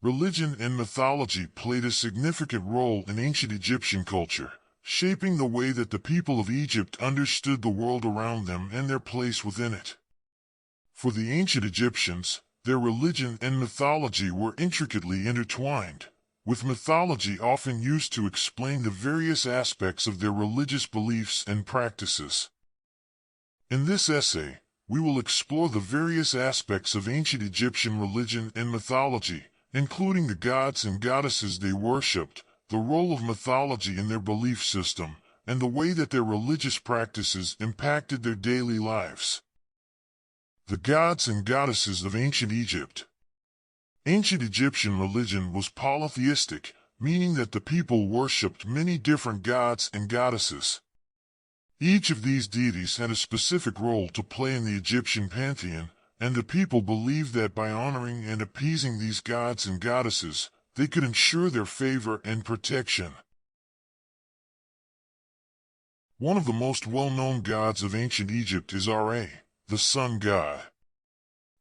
Religion and mythology played a significant role in ancient Egyptian culture, shaping the way that the people of Egypt understood the world around them and their place within it. For the ancient Egyptians, their religion and mythology were intricately intertwined, with mythology often used to explain the various aspects of their religious beliefs and practices. In this essay, we will explore the various aspects of ancient Egyptian religion and mythology, including the gods and goddesses they worshipped, the role of mythology in their belief system, and the way that their religious practices impacted their daily lives. The gods and goddesses of ancient Egypt. Ancient Egyptian religion was polytheistic, meaning that the people worshipped many different gods and goddesses. Each of these deities had a specific role to play in the Egyptian pantheon, and the people believed that by honoring and appeasing these gods and goddesses, they could ensure their favor and protection. One of the most well-known gods of ancient Egypt is Ra, the sun god.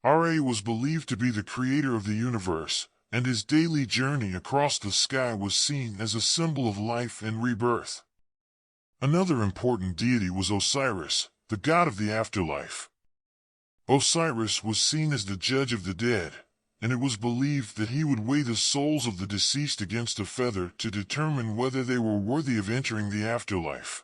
Ra was believed to be the creator of the universe, and his daily journey across the sky was seen as a symbol of life and rebirth. Another important deity was Osiris, the god of the afterlife. Osiris was seen as the judge of the dead, and it was believed that he would weigh the souls of the deceased against a feather to determine whether they were worthy of entering the afterlife.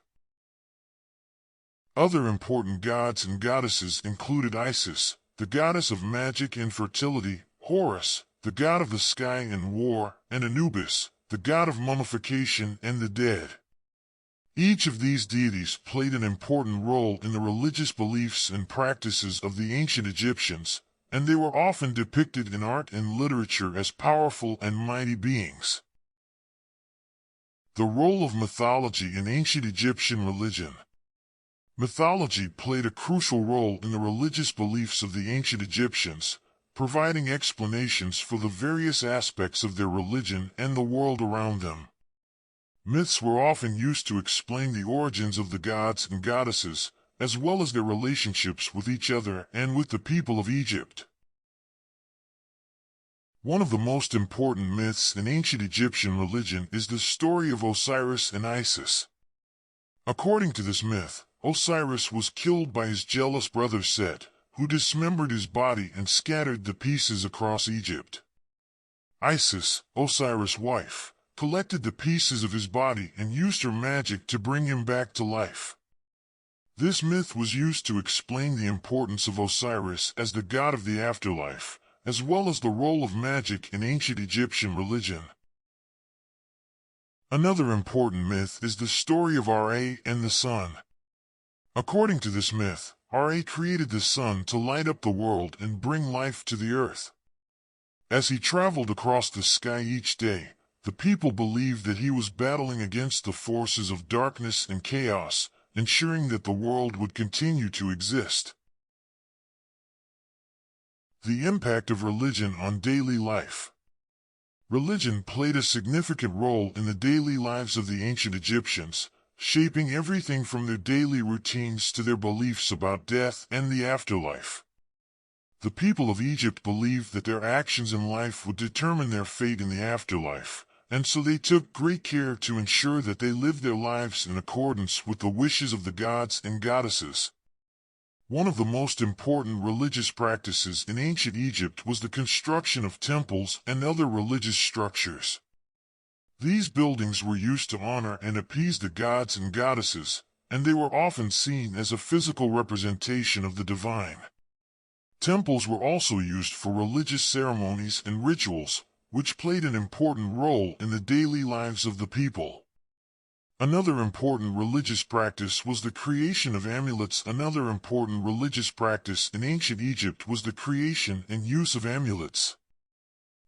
Other important gods and goddesses included Isis, the goddess of magic and fertility, Horus, the god of the sky and war, and Anubis, the god of mummification and the dead. Each of these deities played an important role in the religious beliefs and practices of the ancient Egyptians, and they were often depicted in art and literature as powerful and mighty beings. The role of mythology in ancient Egyptian religion. Mythology played a crucial role in the religious beliefs of the ancient Egyptians, providing explanations for the various aspects of their religion and the world around them. Myths were often used to explain the origins of the gods and goddesses, as well as their relationships with each other and with the people of Egypt. One of the most important myths in ancient Egyptian religion is the story of Osiris and Isis. According to this myth, Osiris was killed by his jealous brother Set, who dismembered his body and scattered the pieces across Egypt. Isis, Osiris' wife, collected the pieces of his body and used her magic to bring him back to life. This myth was used to explain the importance of Osiris as the god of the afterlife, as well as the role of magic in ancient Egyptian religion. Another important myth is the story of Ra and the sun. According to this myth, Ra created the sun to light up the world and bring life to the earth. As he traveled across the sky each day, the people believed that he was battling against the forces of darkness and chaos, ensuring that the world would continue to exist. The impact of religion on daily life. Religion played a significant role in the daily lives of the ancient Egyptians, shaping everything from their daily routines to their beliefs about death and the afterlife. The people of Egypt believed that their actions in life would determine their fate in the afterlife, and so they took great care to ensure that they lived their lives in accordance with the wishes of the gods and goddesses. One of the most important religious practices in ancient Egypt was the construction of temples and other religious structures. These buildings were used to honor and appease the gods and goddesses, and they were often seen as a physical representation of the divine. Temples were also used for religious ceremonies and rituals, which played an important role in the daily lives of the people. Another important religious practice was the creation of amulets. Another important religious practice in ancient Egypt was the creation and use of amulets.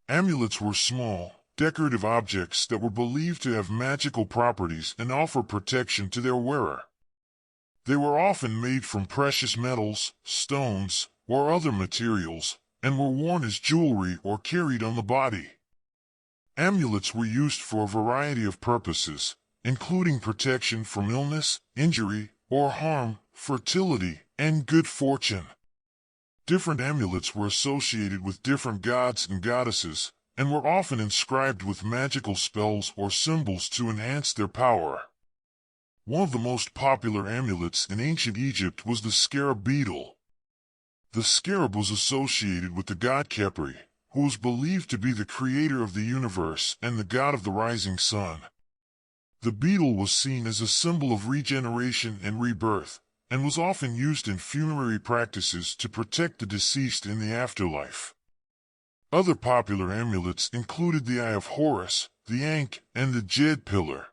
Amulets were small, decorative objects that were believed to have magical properties and offer protection to their wearer. They were often made from precious metals, stones, or other materials, and were worn as jewelry or carried on the body. Amulets were used for a variety of purposes, including protection from illness, injury, or harm, fertility, and good fortune. Different amulets were associated with different gods and goddesses, and were often inscribed with magical spells or symbols to enhance their power. One of the most popular amulets in ancient Egypt was the scarab beetle. The scarab was associated with the god Khepri, who was believed to be the creator of the universe and the god of the rising sun. The beetle was seen as a symbol of regeneration and rebirth, and was often used in funerary practices to protect the deceased in the afterlife. Other popular amulets included the Eye of Horus, the Ankh, and the Jed pillar.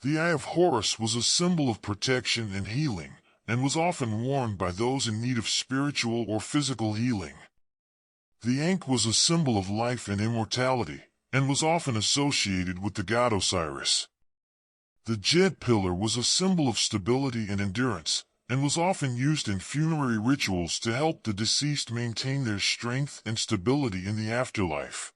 The Eye of Horus was a symbol of protection and healing, and was often worn by those in need of spiritual or physical healing. The Ankh was a symbol of life and immortality, and was often associated with the god Osiris. The Jed pillar was a symbol of stability and endurance, and was often used in funerary rituals to help the deceased maintain their strength and stability in the afterlife.